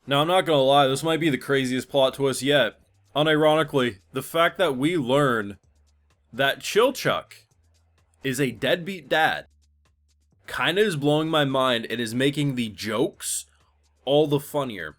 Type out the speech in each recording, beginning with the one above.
Now, I'm not gonna lie, this might be the craziest plot twist yet. Unironically, the fact that we learn that Chilchuck is a deadbeat dad kinda is blowing my mind and is making the jokes all the funnier.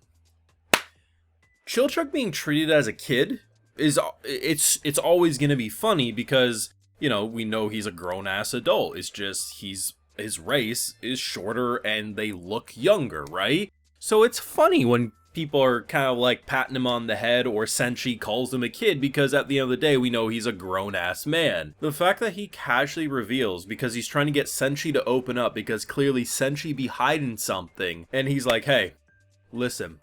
Chilchuck being treated as a kid it's always gonna be funny because, we know he's a grown-ass adult. It's just his race is shorter and they look younger, right? So it's funny when people are kind of like patting him on the head or Senshi calls him a kid because at the end of the day we know he's a grown-ass man. The fact that he casually reveals because he's trying to get Senshi to open up because clearly Senshi be hiding something and he's like, hey, listen,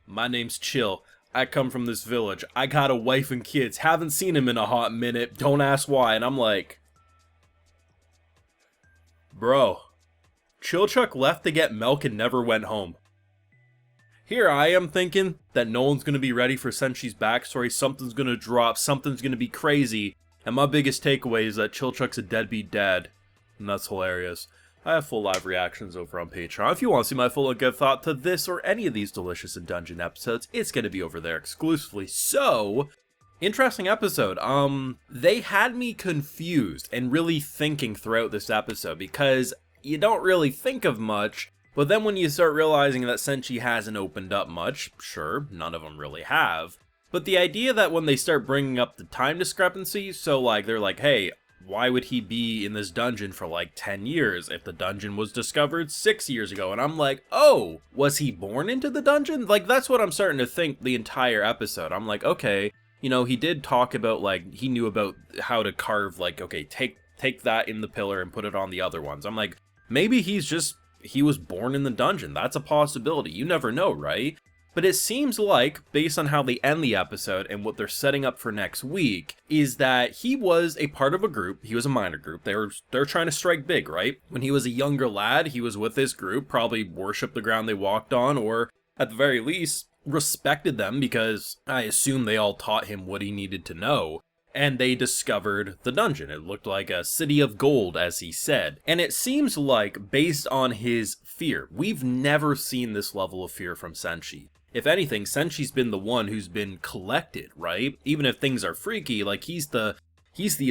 my name's Chill. I come from this village. I got a wife and kids. Haven't seen him in a hot minute. Don't ask why. And I'm like, bro, Chilchuck left to get milk and never went home. Here I am thinking that no one's going to be ready for Senshi's backstory. Something's going to drop. Something's going to be crazy. And my biggest takeaway is that Chilchuck's a deadbeat dad. And that's hilarious. I have full live reactions over on Patreon. If you want to see my full and good thought to this or any of these delicious and dungeon episodes, it's going to be over there exclusively. So, interesting episode. They had me confused and really thinking throughout this episode because you don't really think of much, but then when you start realizing that Senshi hasn't opened up much, sure, none of them really have, but the idea that when they start bringing up the time discrepancy, so like they're like, hey, why would he be in this dungeon for like 10 years if the dungeon was discovered 6 years ago? And I'm like, oh, was he born into the dungeon? Like, that's what I'm starting to think the entire episode. I'm like, okay, he did talk about, like, he knew about how to carve, like, okay, take that in the pillar and put it on the other ones. I'm like, maybe he was born in the dungeon. That's a possibility. You never know, right? But it seems like, based on how they end the episode and what they're setting up for next week, is that he was a part of a group. He was a minor group. They're trying to strike big, right? When he was a younger lad, he was with this group, probably worshipped the ground they walked on, or at the very least, respected them because I assume they all taught him what he needed to know. And they discovered the dungeon. It looked like a city of gold, as he said. And it seems like, based on his fear, we've never seen this level of fear from Senshi. If anything, Senshi's been the one who's been collected, right? Even if things are freaky, like he's the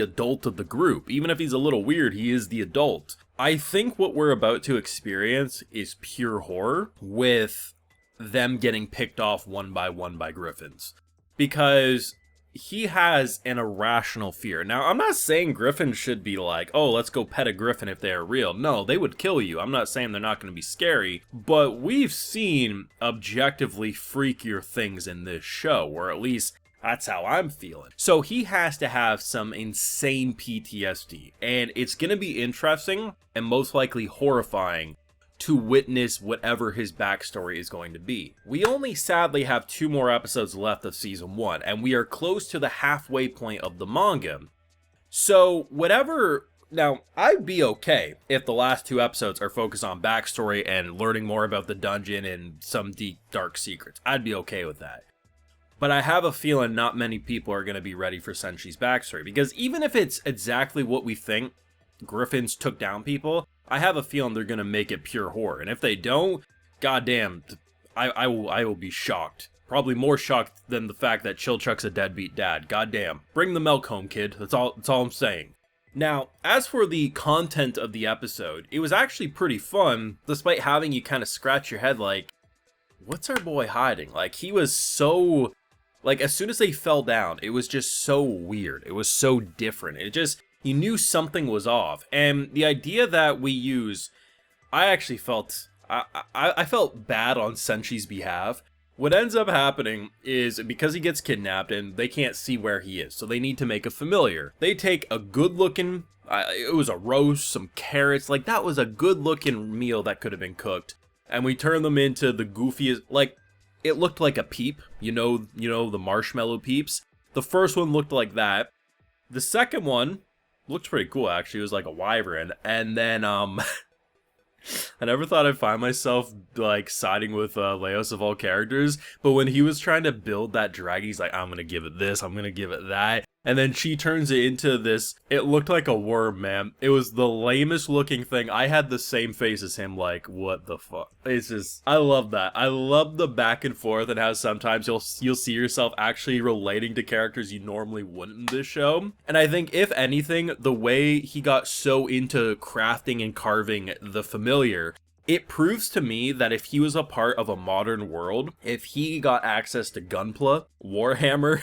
adult of the group. Even if he's a little weird, he is the adult. I think what we're about to experience is pure horror with them getting picked off one by griffins. Because he has an irrational fear. Now, I'm not saying griffins should be like, oh, let's go pet a griffin if they are real. No, they would kill you. I'm not saying they're not going to be scary, but we've seen objectively freakier things in this show, or at least that's how I'm feeling. So he has to have some insane PTSD, and it's going to be interesting and most likely horrifying to witness whatever his backstory is going to be. We only sadly have 2 more episodes left of season 1, and we are close to the halfway point of the manga. So now I'd be okay if the last 2 episodes are focused on backstory and learning more about the dungeon and some deep dark secrets. I'd be okay with that. But I have a feeling not many people are going to be ready for Senshi's backstory, because even if it's exactly what we think, griffins took down people, I have a feeling they're going to make it pure horror. And if they don't, goddamn, I will be shocked. Probably more shocked than the fact that Chilchuck's a deadbeat dad. Goddamn. Bring the milk home, kid. That's all I'm saying. Now, as for the content of the episode, it was actually pretty fun, despite having you kind of scratch your head like, what's our boy hiding? Like, he was so, like, as soon as they fell down, it was just so weird. It was so different. You knew something was off. And the idea that we use, I actually felt, I felt bad on Senshi's behalf. What ends up happening is, because he gets kidnapped and they can't see where he is, so they need to make a familiar. They take a good looking, it was a roast, some carrots, like that was a good looking meal that could have been cooked. And we turn them into the goofiest, like, it looked like a peep, you know the marshmallow peeps. The first one looked like that. The second one looked pretty cool, actually. It was like a wyvern. And then, I never thought I'd find myself, like, siding with Leos of all characters. But when he was trying to build that dragon, he's like, I'm gonna give it this, I'm gonna give it that. And then she turns it into this, it looked like a worm, man. It was the lamest looking thing. I had the same face as him, like, what the fuck? It's just, I love that. I love the back and forth and how sometimes you'll see yourself actually relating to characters you normally wouldn't in this show. And I think, if anything, the way he got so into crafting and carving the familiar, it proves to me that if he was a part of a modern world, if he got access to Gunpla, Warhammer,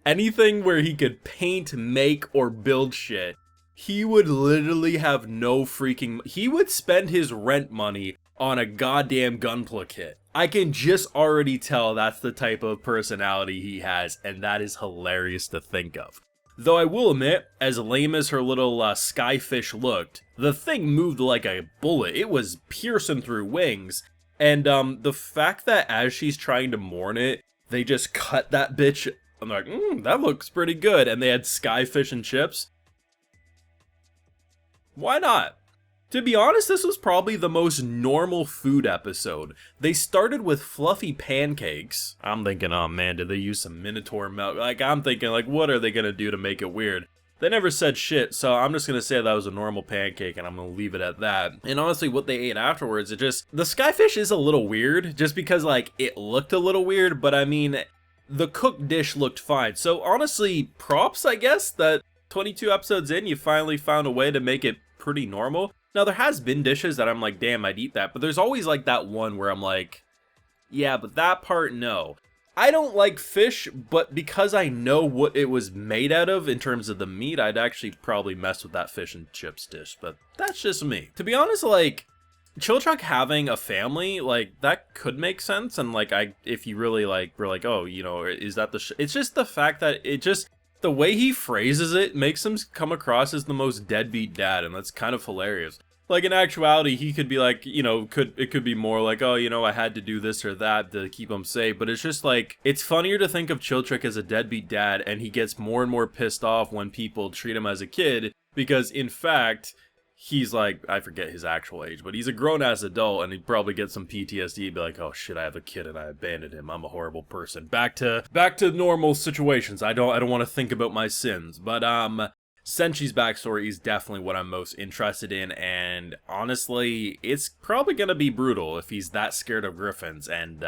anything where he could paint, make, or build shit, he would literally have no freaking... He would spend his rent money on a goddamn Gunpla kit. I can just already tell that's the type of personality he has, and that is hilarious to think of. Though I will admit, as lame as her little skyfish looked, the thing moved like a bullet. It was piercing through wings. And the fact that as she's trying to mourn it, they just cut that bitch, I'm like, that looks pretty good. And they had skyfish and chips. Why not? To be honest, this was probably the most normal food episode. They started with fluffy pancakes. I'm thinking, oh man, did they use some Minotaur milk? Like, I'm thinking, like, what are they gonna do to make it weird? They never said shit, so I'm just gonna say that was a normal pancake, and I'm gonna leave it at that. And honestly, what they ate afterwards, the skyfish is a little weird, just because, like, it looked a little weird, but I mean, the cooked dish looked fine. So honestly, props, I guess, that 22 episodes in, you finally found a way to make it pretty normal. Now, there has been dishes that I'm like, damn, I'd eat that. But there's always like that one where I'm like, yeah, but that part, no. I don't like fish, but because I know what it was made out of in terms of the meat, I'd actually probably mess with that fish and chips dish. But that's just me. To be honest, like, Chilchuck having a family, like, that could make sense. And like, if you really like, were like, oh, you know, is that it's just the fact that the way he phrases it makes him come across as the most deadbeat dad, and that's kind of hilarious. Like, in actuality, he could be like, you know, it could be more like, oh, you know, I had to do this or that to keep him safe, but it's just like, it's funnier to think of Chilchuck as a deadbeat dad, and he gets more and more pissed off when people treat him as a kid, because, in fact, he's like, I forget his actual age, but he's a grown-ass adult, and he'd probably get some PTSD, be like, oh shit, I have a kid and I abandoned him, I'm a horrible person. Back to normal situations. I don't want to think about my sins. But Senchi's backstory is definitely what I'm most interested in, and honestly, it's probably gonna be brutal if he's that scared of griffins, and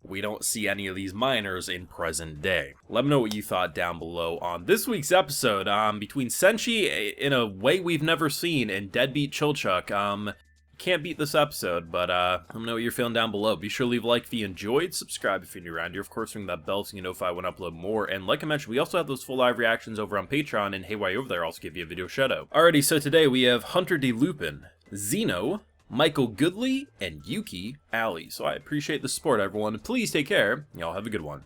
we don't see any of these miners in present day. Let me know what you thought down below on this week's episode. Between Senchi, in a way we've never seen, and deadbeat Chilchuck, can't beat this episode, but let me know what you're feeling down below. Be sure to leave a like if you enjoyed, subscribe if you're new around here, of course ring that bell so you know if I want to upload more, and like I mentioned, we also have those full live reactions over on Patreon, and hey, while you're over there, I'll also give you a video shout out. Alrighty, so today we have Hunter D. Lupin, Zeno, Michael Goodley, and Yuki Alley. So I appreciate the support, everyone. Please take care. Y'all have a good one.